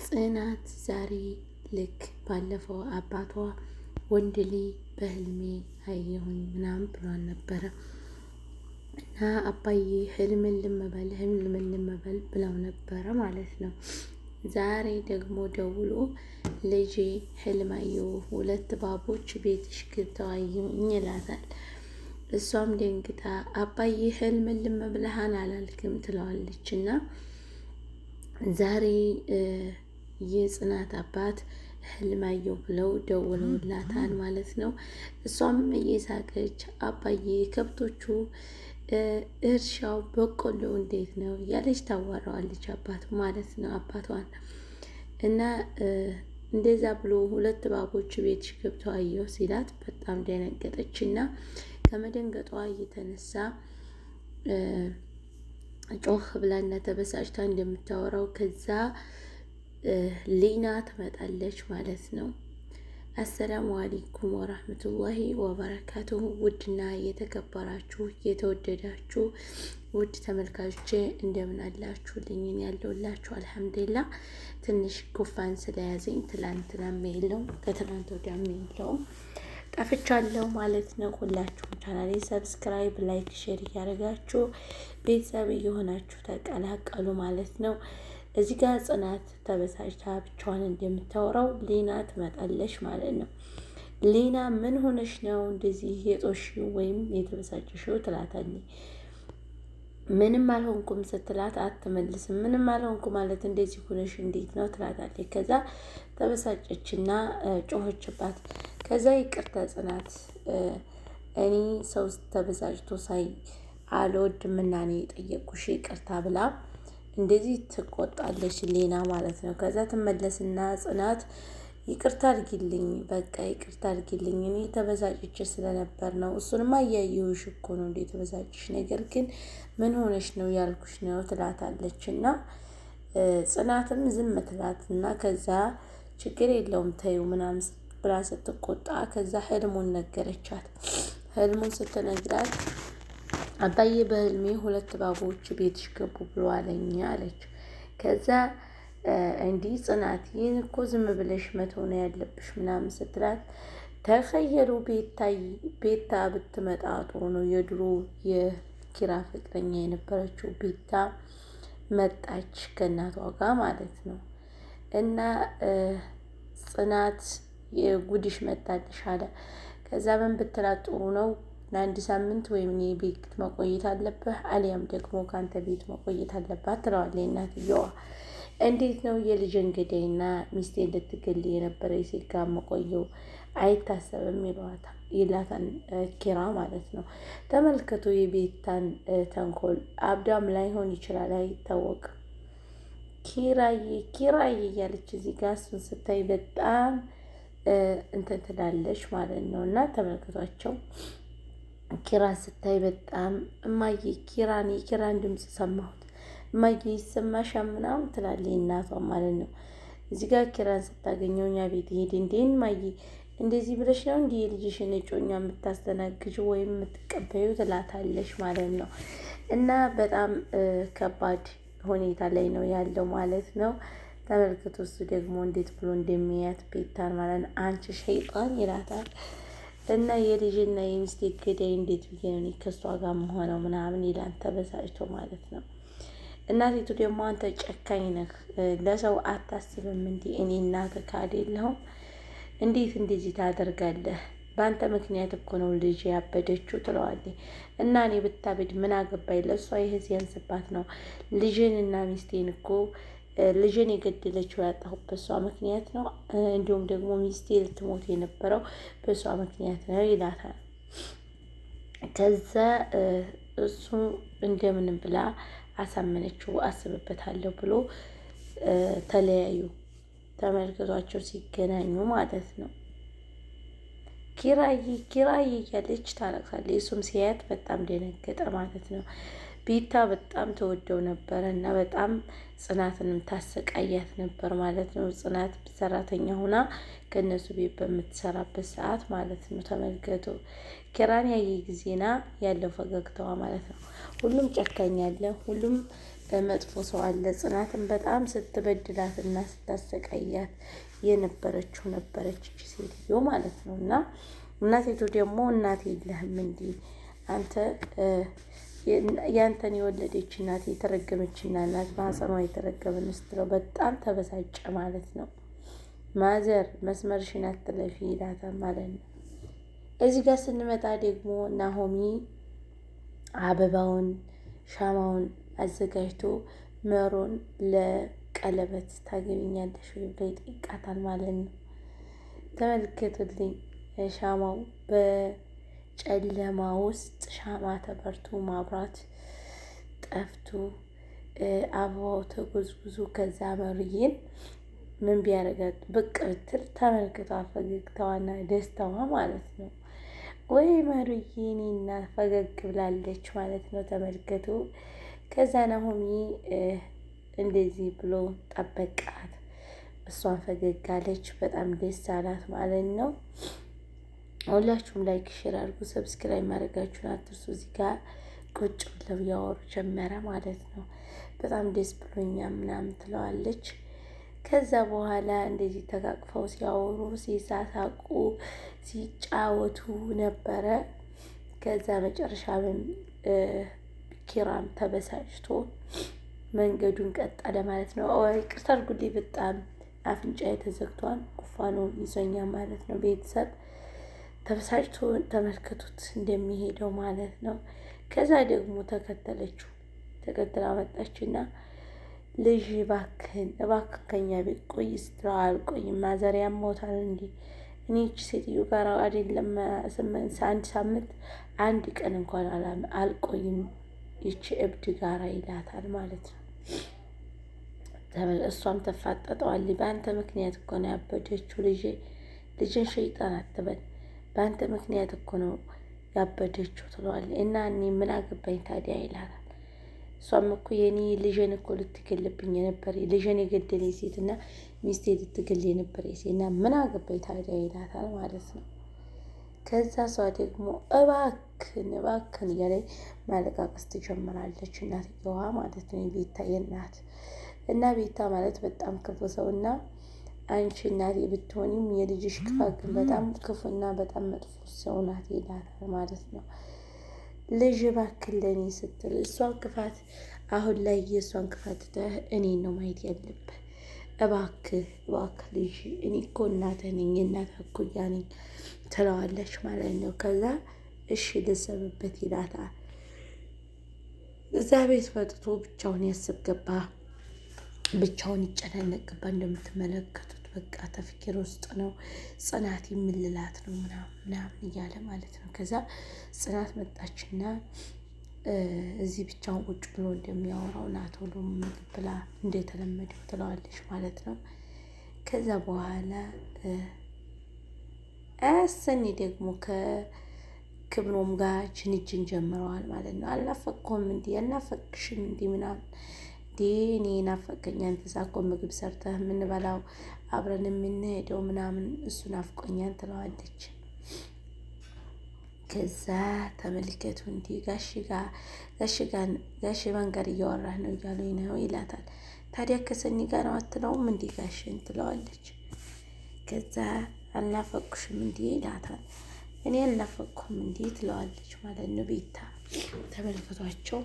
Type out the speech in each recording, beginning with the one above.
ጽናት ዛሬ ልክ ባለፈው አባቷ ወንድ ልጅ በህልሜ አየሁኝ ምናምን ብሏን ነበረ እና አባዬ ህልምን ልመበል ብለው ነበረ ማለት ነው። ዛሬ ደግሞ ደውሎ ልጄ ህልም አየሁ፣ 2 እባቦች ቤትሽ ገብተው አየሁኝ ይላታል። እሷም ደንግጣ አባዬ ህልምን ልመብልሃን አላልክም ትለዋለች። እና ዛሬ የጽናት አባት ህልም አየሁ ብለው ደውለውላታል ማለት ነው። እሷም እየሳቀች አባዬ ከብቶቹ እርሻው በቆሎ እንዴት ነው እያለች ታዋራዋለች አባት ማለት ነው አባቷን። እና እንደዛ ብሎ 2 እባቦች ቤትሽ ገብተው አየሁ ሲላት በጣም ደነገጠች እና ከመደንገጧ የተነሳ ጮህ ብላና ተበሳጭታ እንደምታወራው ከዛ ሊና ትመጣለች ማለት ነው። አሰላሙ አለይኩም ወራህመቱላሂ ወበረካቱሁ። ውድና የተከበራችሁ የተወደዳችሁ ውድ ተመልካቾቼ እንደምን አላችሁልኝ? ያለሁላችሁ አልሐምዱሊላህ። ትንሽ ጉፋን ስለያዘኝ ትላንትናም የለውም ከትናንት ወዲያም የለውም ጠፍቻለሁ ማለት ነው። ሁላችሁም ቻናሌ ሰብስክራይብ፣ ላይክ፣ ሼር እያደረጋችሁ ቤተሰብ እየሆናችሁ ተቀላቀሉ ማለት ነው። እዚህ ጋር ጽናት ተበሳጭታ ብቻዋን እንደምታወራው ሊና ትመጣለች ማለት ነው። ሊና ምን ሆነሽ ነው እንደዚህ የጦሽው ወይም የተበሳጨሽው ትላታለች። ምንም አልሆንኩም ስትላት አትመልስም። ምንም አልሆንኩ ማለት እንደዚህ ሆነሽ እንዴት ነው ትላታለች። ከዛ ተበሳጨችና ጮኸችባት። ከዛ ይቅርታ ጽናት እኔ ሰው ተበሳጭቶ ሳይ አልወድምና ነው የጠየቅኩሽ ይቅርታ ብላ እንደዚህ ትቆጣለች ሊና ማለት ነው። ከዛ ትመለስና ጽናት ይቅርታ አድርጊልኝ፣ በቃ ይቅርታ አድርጊልኝ፣ እኔ ተበሳጭቼ ስለነበር ነው። እሱንማ እያየሁሽ እኮ ነው እንደ ተበሳጭሽ፣ ነገር ግን ምን ሆነሽ ነው ያልኩሽ ነው ትላታለች። እና ጽናትም ዝም ትላትና ከዛ ችግር የለውም ተይው ምናምን ብላ ስትቆጣ ከዛ ህልሙን ነገረቻት። ህልሙን ስትነግራት አባዬ በህልሜ 2 እባቦች ቤትሽ ገቡ ብሎ አለኝ አለች። ከዛ እንዲህ ጽናት ይህን እኮ ዝም ብለሽ መተው ነው ያለብሽ ምናምን ስትላት ተኸየሉ ቤታ ብትመጣ ጥሩ ነው። የድሮ የኪራ ፍቅረኛ የነበረችው ቤታ መጣች ከእናቷ ጋር ማለት ነው። እና ጽናት የጉድሽ መጣልሽ አለ። ከዛ ምን ብትላት ጥሩ ነው ለ1 ሳምንት ወይም እኔ ቤት መቆየት አለብህ አሊያም ደግሞ ከአንተ ቤት መቆየት አለባት ትለዋለች እናትየዋ። እንዴት ነው የልጅን ገዳይና ሚስቴ ልትገል የነበረ ሴት ጋር መቆየው አይታሰብም ይላታል ኪራ ማለት ነው። ተመልከቱ የቤታን ተንኮል። አብዳም ላይሆን ይችላል አይታወቅም። ኪራዬ እያለች እዚህ ጋር እሱን ስታይ በጣም እንትን ትላለች ማለት ነው። እና ተመልከቷቸው ኪራ ስታይ በጣም እማዬ የኪራን ድምፅ ሰማሁት እማዬ ይሰማሻል ምናምን ትላለች እናቷ ማለት ነው። እዚህ ጋር ኪራን ስታገኘው እኛ ቤት ሄድ እንዴን እማዬ እንደዚህ ብለሽ ነው እንዲህ የልጅሽን እጮኛ የምታስተናግጅ ወይም የምትቀበዩ ትላታለች ማለት ነው። እና በጣም ከባድ ሁኔታ ላይ ነው ያለው ማለት ነው። ተመልክቶ እሱ ደግሞ እንዴት ብሎ እንደሚያት ቤታን ማለት ነው። አንቺ ሸይጣን ይላታል። እና የልጅና የሚስቴ ገዳይ እንዴት ብዬ ነው ከሷ ጋር መሆነው ምናምን ይላል ተበሳጭቶ ማለት ነው። እናቲቱ ደግሞ አንተ ጨካኝ ነህ፣ ለሰው አታስብም እንዴ? እኔ እናትህ አይደለሁም? እንዴት እንደዚህ ታደርጋለህ? በአንተ ምክንያት እኮ ነው ልጅ ያበደችው ትለዋለች። እና እኔ ብታበድ ምን አገባኝ? ለእሷ ይህ ሲያንስባት ነው። ልጅንና ሚስቴን እኮ ልጅን የገደለችው ያጣሁት በሷ ምክንያት ነው። እንዲሁም ደግሞ ሚስቴ ልትሞት የነበረው በሷ ምክንያት ነው ይላታል። ከዛ እሱ እንደምንም ብላ አሳመነችው። አስብበታለሁ ብሎ ተለያዩ። ተመልክቷቸው ሲገናኙ ማለት ነው። ኪራዬ እያለች ታለቅሳለች። እሱም ሲያያት በጣም ደነገጠ ማለት ነው። ቤታ በጣም ተወደው ነበረ እና በጣም ጽናትንም ታሰቃያት ነበር ማለት ነው። ጽናት ሰራተኛ ሁና ከእነሱ ቤት በምትሰራበት ሰዓት ማለት ነው። ተመልከቱ ኪራን ያየ ጊዜና ያለው ፈገግታዋ ማለት ነው። ሁሉም ጨካኝ አለ፣ ሁሉም መጥፎ ሰው አለ። ጽናትን በጣም ስትበድላት እና ስታሰቃያት የነበረችው ነበረች እቺ ሴትዮ ማለት ነው። እና እናቴቱ ደግሞ እናት የለህም እንዲ አንተ ያንተን የወለደች እናት የተረገመችና እናት ማህፀኗ የተረገመን ስትለው በጣም ተበሳጨ ማለት ነው። ማዘር መስመርሽን አትለፊ ይላታል ማለት ነው። እዚህ ጋር ስንመጣ ደግሞ ናሆሚ አበባውን ሻማውን አዘጋጅቶ መሮን ለቀለበት ታገቢኛለሽ ወይ ብሎ ይጠይቃታል ማለት ነው። ተመልከቱልኝ ሻማው በጨለማ ውስጥ ሻማ ተበርቶ ማብራት ጠፍቶ አበባው ተጎዝጉዞ ከዛ መሩዬን ምን ቢያደርጋት ብቅ ብትል ተመልክቷ ፈገግታዋና ደስታዋ ማለት ነው። ወይ መሩዬ እኔ እናት ፈገግ ብላለች ማለት ነው። ተመልከቱ። ከዛ ናሆሚ እንደዚህ ብሎ ጠበቃት፣ እሷን ፈገግ አለች። በጣም ደስ አላት ማለት ነው። ሁላችሁም ላይክ ሼር አድርጉ፣ ሰብስክራይብ ማድረጋችሁን አትርሱ። እዚህ ጋር ቁጭ ብለው ያወሩ ጀመረ ማለት ነው። በጣም ደስ ብሎኛል ምናምን ትለዋለች። ከዛ በኋላ እንደዚህ ተቃቅፈው ሲያወሩ ሲሳሳቁ ሲጫወቱ ነበረ። ከዛ መጨረሻ ኪራም ተበሳጭቶ መንገዱን ቀጠለ ማለት ነው። ይቅርታ አድርጉልኝ፣ በጣም አፍንጫዬ ተዘግቷል፣ ጉፋኑ ይዞኛል ማለት ነው። ቤተሰብ ተበሳጭቶ ተመልከቱት እንደሚሄደው ማለት ነው። ከዛ ደግሞ ተከትላ መጣችና ልጅ እባክህን ከኛ ቤት ቆይ ስትለው አልቆይም ማዘሪያ ሞታል እንዲ እኔ ይህች ሴትዮ ጋር አይደለም 1 ሳምንት 1 ቀን እንኳን አልቆይም ይቺ እብድ ጋራ ይላታል ማለት ነው። እሷም ተፋጠጠዋለች። በአንተ ምክንያት እኮ ነው ያበደችው ልጅን ሸይጣን አትበል፣ በአንተ ምክንያት እኮ ነው ያበደችው ትለዋለች። እና እኔ ምን አገባኝ ታዲያ ይላታል። እሷም እኮ የኔ ልጅን እኮ ልትገልብኝ የነበር ልጅን የገደለ ሴት እና ሚስቴ ልትገል የነበር ሴት እና ምን አገባኝ ታዲያ ይላታል ማለት ነው። ከዛ እሷ ደግሞ እባክን እያለ ማለቃቀስ ትጀምራለች እናትየዋ ማለት ነው። ቤታ የናት እና ቤታ ማለት በጣም ክፉ ሰው እና አንቺ እናቴ ብትሆኒም የልጅሽ ክፋት ግን በጣም ክፉና በጣም መጥፎ ሰው ናት ይላታል ማለት ነው። ልጅ እባክህ ለእኔ ስትል እሷን ክፋት አሁን ላይ የእሷን ክፋት ትተህ እኔን ነው ማየት ያለብህ። እባክህ ልጅ እኔ እኮ እናትህ ነኝ፣ የእናትህ እኩያ ነኝ ትለዋለች ማለት ነው። ከዛ እሺ ልሰብበት ይላታል። እዛ ቤት መጥቶ ብቻውን ያስብ ገባ፣ ብቻውን ይጨናነቅ ገባ። እንደምትመለከቱት በቃ ተፍኪር ውስጥ ነው። ጽናት የምልላት ነው ምናምን እያለ ማለት ነው። ከዛ ጽናት መጣችና እዚህ ብቻውን ቁጭ ብሎ እንደሚያወራው ና ቶሎ ምግብ ብላ እንደተለመደው ትለዋለች ማለት ነው። ከዛ በኋላ አያሰኒ ደግሞ ከክብሮም ጋር ጅንጅን ጀምረዋል ማለት ነው። አልናፈቅኩም እንዲ አልናፈቅሽም እንዲ ምናምን እንዲ እኔ ናፈቀኝ አንተ እኮ ምግብ ሰርተህ የምንበላው አብረን የምንሄደው ምናምን እሱ ናፍቆኛን ትለዋለች። ከዛ ተመልከቱ እንዲ ጋሽ መንገድ እያወራህ ነው እያሉኝ ነው ይላታል። ታዲያ ከሰኒ ጋር ነው አትለውም እንዲ ጋሽን ትለዋለች። ከዛ አልናፈቅሽም እንዲ ይላታል። እኔ አልናፈቅኩም እንዲ ትለዋለች ማለት ነው። ቤታ ተመልከቷቸው፣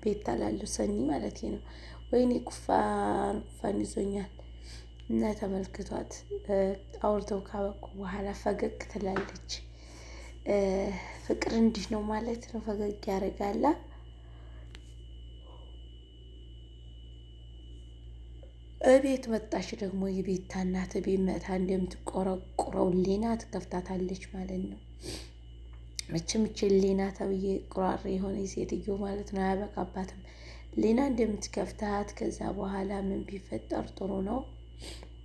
ቤታ ላሉ ሰኒ ማለት ነው። ወይኔ ጉፋን ይዞኛል እና ተመልክቷት አውርተው ካበቁ በኋላ ፈገግ ትላለች። ፍቅር እንዲህ ነው ማለት ነው፣ ፈገግ ያደርጋላ። እቤት መጣች ደግሞ የቤታ እናት ቤት መታ እንደምትቆረቁረው ሌና ትከፍታታለች ማለት ነው። መቼም ሌና ተብዬ ቁራሬ የሆነ ሴትዮ ማለት ነው አያበቃባትም። ሌና እንደምትከፍታት ከዛ በኋላ ምን ቢፈጠር ጥሩ ነው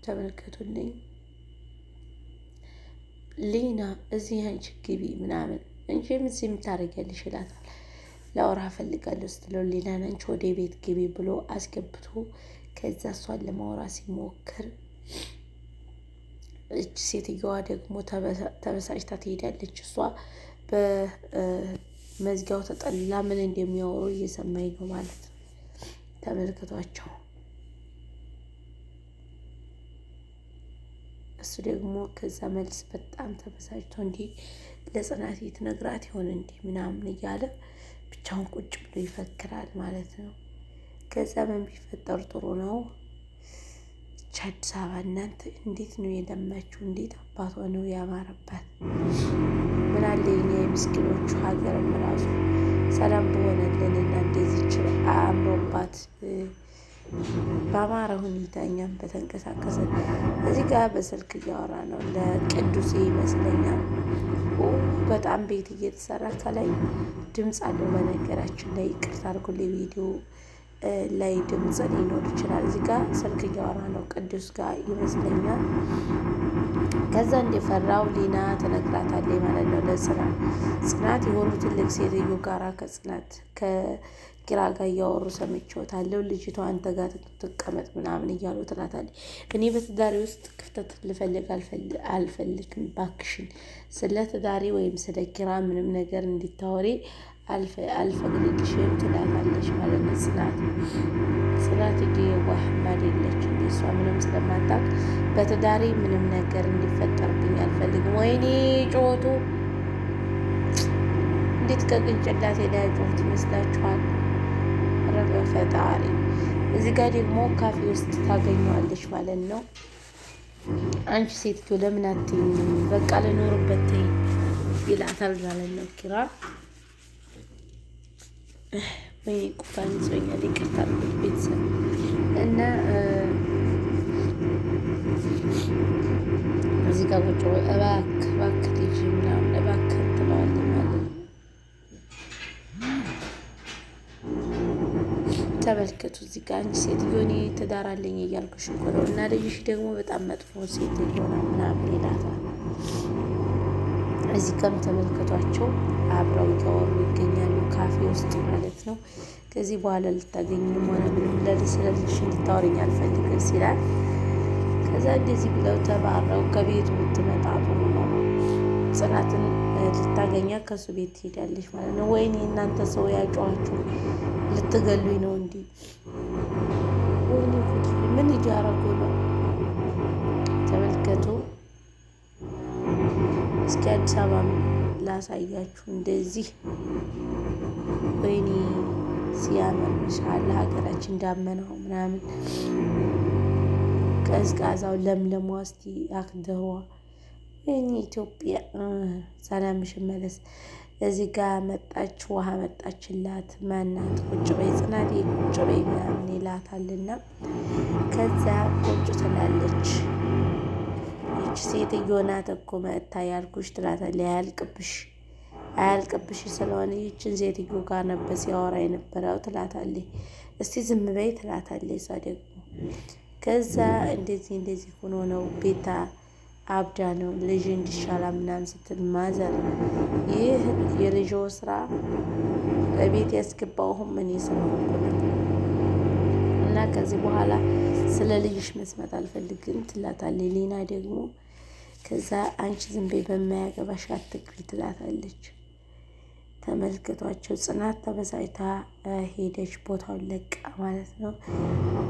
ተመልከቱልኝ። ሌና እዚህ አንቺ ግቢ ምናምን እንጂ እዚህ የምታደርጊያለሽ ይላታል። ላወራ እፈልጋለሁ ስትለው ሌናን አንቺ ወደ ቤት ግቢ ብሎ አስገብቶ ከዛ እሷን ለማውራት ሲሞክር እች ሴትዮዋ ደግሞ ተበሳጭታ ትሄዳለች። እሷ በመዝጊያው ተጠልላ ምን እንደሚያወሩ እየሰማኝ ነው ማለት ነው። ተመልክቷቸው። እሱ ደግሞ ከዛ መልስ በጣም ተበሳጭቶ እንዲህ ለጽናት ትነግራት ይሆን እንዲህ ምናምን እያለ ብቻውን ቁጭ ብሎ ይፈክራል ማለት ነው። ከዛ ምን ቢፈጠር ጥሩ ነው? እቻ አዲስ አበባ እናንተ እንዴት ነው የለማችሁ? እንዴት አባቷ ነው ያማረባት? ምን አለ የኛ የምስኪኖቹ ሀገርም ራሱ ሰላም በሆነልን እና እንደዚች አምሮባት በአማረ ሁኔታ እኛም በተንቀሳቀሰ። እዚህ ጋር በስልክ እያወራ ነው ለቅዱሴ ይመስለኛል። በጣም ቤት እየተሰራ ከላይ ድምፅ አለው። በነገራችን ላይ ይቅርታ አድርጉልኝ፣ ቪዲዮ ላይ ድምፅ ሊኖር ይችላል። እዚህ ጋር ስልክ እያወራ ነው ቅዱስ ጋር ይመስለኛል። ከዛ እንደፈራው ሊና ትነግራታለች ማለት ነው ጽናት የሆኑ ትልቅ ሴትዮ ጋራ ከኪራ ጋር እያወሩ ሰምቼዎታለሁ። ልጅቷ አንተ ጋር ትቀመጥ ምናምን እያሉ ትላታለች። እኔ በትዳሬ ውስጥ ክፍተት ልፈልግ አልፈልግም፣ ባክሽን ስለ ትዳሬ ወይም ስለ ኪራ ምንም ነገር እንዲታወሪ አልፈቅድልሽም ትላታለች ማለት ነው። ጽናት የዋህ አይደለች እንዴ? እሷ ምንም ስለማታውቅ በትዳሬ ምንም ነገር እንዲፈጠርብኝ አልፈልግም። ወይኔ ጮቱ እንዴት ከቅንጭላቴ ላይ ጮት ይመስላችኋል? ኧረ በፈጣሪ። እዚህ ጋር ደግሞ ካፌ ውስጥ ታገኘዋለች ማለት ነው። አንቺ ሴትዮ ለምን አትይኝም? በቃ ልኖርበት ይላታል ማለት ነው ኪራ። ወይ ቁፋን ይዞኛል፣ ይቅርታ ቤተሰብ እና እዚህ ጋር ቁጭ እባክህ ልጅ ምናምን እባክህ ትለዋለች ማለት ነው። ተመልከቱ እዚህ ጋር አንቺ ሴትዮ እኔ ትዳር አለኝ እያልኩሽ እኮ ነው እና ልጅሽ ደግሞ በጣም መጥፎ ሴትዮ ነው ምናምን ይላታል። እዚህ ጋርም ተመልከቷቸው አብረው እያወሩ ይገኛሉ ካፌ ውስጥ ማለት ነው። ከዚህ በኋላ ልታገኝም ሆነ ምንም ስለ ልጅሽ እንድታወሪኝ አልፈልግም ሲላል፣ ከዛ እንደዚህ ብለው ተባረው ከቤቱ ብትመጣ ጥሩ ነው። ጽናትን ልታገኛ ከሱ ቤት ትሄዳለች ማለት ነው። ወይኔ እናንተ ሰው ያጫዋችሁ ልትገሉኝ ነው እንዲ? ወይኔ ምን እያረጉ ነው? ተመልከቱ እስኪ አዲስ አበባ ላሳያችሁ እንደዚህ። ወይኔ ሲያምር መሻላ ሀገራችን እንዳመነው ምናምን ቀዝቃዛው ለምለሟ እስቲ አክደሯ። ወይኔ ኢትዮጵያ ሰላምሽ መለስ። እዚህ ጋር መጣች፣ ውሃ መጣችላት። ማናት? ቁጭ በይ ጽናቴ ቁጭ በይ ምናምን ይላታልና ከዛ ቁጭ ትላለች። ይች ሴትዮ ናት እኮ መጥታ ያልኩሽ ትላታለች። አያልቅብሽ ስለሆነ ይችን ሴትዮ ጋር ነበር ሲያወራ የነበረው ትላታለች። እስቲ ዝም በይ ትላታለች እሷ ደግሞ። ከዛ እንደዚህ ሆኖ ነው ቤታ አብዳ ነው ልጅ እንዲሻላ ምናምን ስትል ማዘር ይህ የልጆ ስራ ቤት ያስገባውም እኔ ስለሆንኩ ነው እና ከዚህ በኋላ ስለ ልጅሽ መስማት አልፈልግም ትላታለች። ሊና ደግሞ ከዛ አንቺ ዝም በይ በማያገባሽ አትግሪ ትላታለች። ተመልክቷቸው ጽናት ተበሳጭታ ሄደች ቦታውን ለቃ ማለት ነው።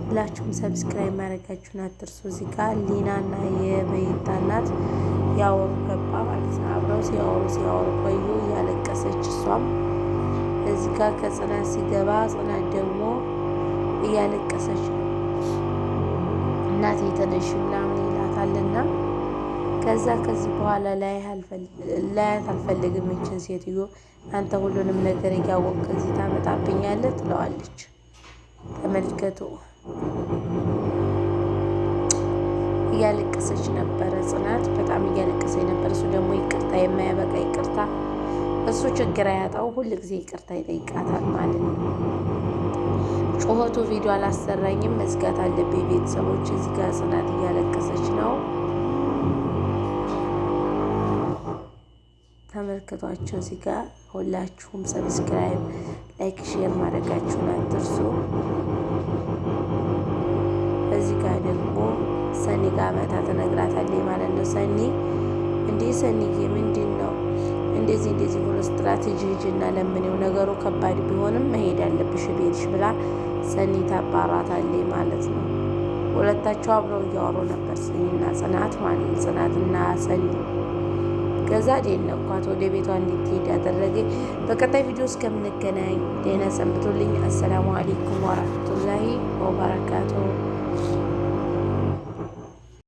ሁላችሁም ሰብስክራይብ ማድረጋችሁን አትርሱ። እዚህ ጋር ሊናና የቤታ እናት ያወሩ ገባ ማለት ነው። አብረው ሲያወሩ ቆዩ እያለቀሰች እሷም እዚህ ጋር ከጽናት ሲገባ ጽናት ደግሞ እያለቀሰች ነው። እናቴ ተነሽ ምናምን ይላታልና ከዛ ከዚህ በኋላ ላያት አልፈልግም ይችን ሴትዮ አንተ ሁሉንም ነገር እያወቅህ እዚህ ታመጣብኛለህ ትለዋለች። ተመልከቱ እያለቀሰች ነበረ ጽናት፣ በጣም እያለቀሰች ነበር። እሱ ደግሞ ይቅርታ የማያበቃ ይቅርታ፣ እሱ ችግር አያጣው ሁል ጊዜ ይቅርታ ይጠይቃታል ማለት ነው። ጩኸቱ ቪዲዮ አላሰራኝም መዝጋት አለብኝ ቤተሰቦች። እዚህ ጋር ጽናት እያለቀሰች ነው። ተመልከቷቸው እዚህ ጋር ሁላችሁም ሰብስክራይብ፣ ላይክ፣ ሼር ማድረጋችሁን አትርሱ። እዚህ ጋር ደግሞ ሰኒ ጋር መታ ትነግራታለች ማለት ነው። ሰኒዬ ምንድን ነው እንደዚህ ሆኖ ስትራቴጂ ሂጂና ለምኔው ነገሩ ከባድ ቢሆንም መሄድ ያለብሽ ቤትሽ ብላ ሰኒ ታባራታለች ማለት ነው። ሁለታቸው አብረው እያወሩ ነበር፣ ሰኒና ጽናት ማለት ነው። ጽናትና ሰኒ ከዛ ደነኳት፣ ወደ ቤቷ እንድትሄድ ያደረገ። በቀጣይ ቪዲዮ እስከምንገናኝ ደህና ሰንብቶልኝ። አሰላሙ አለይኩም ወራህመቱላሂ ወበረካቱሁ።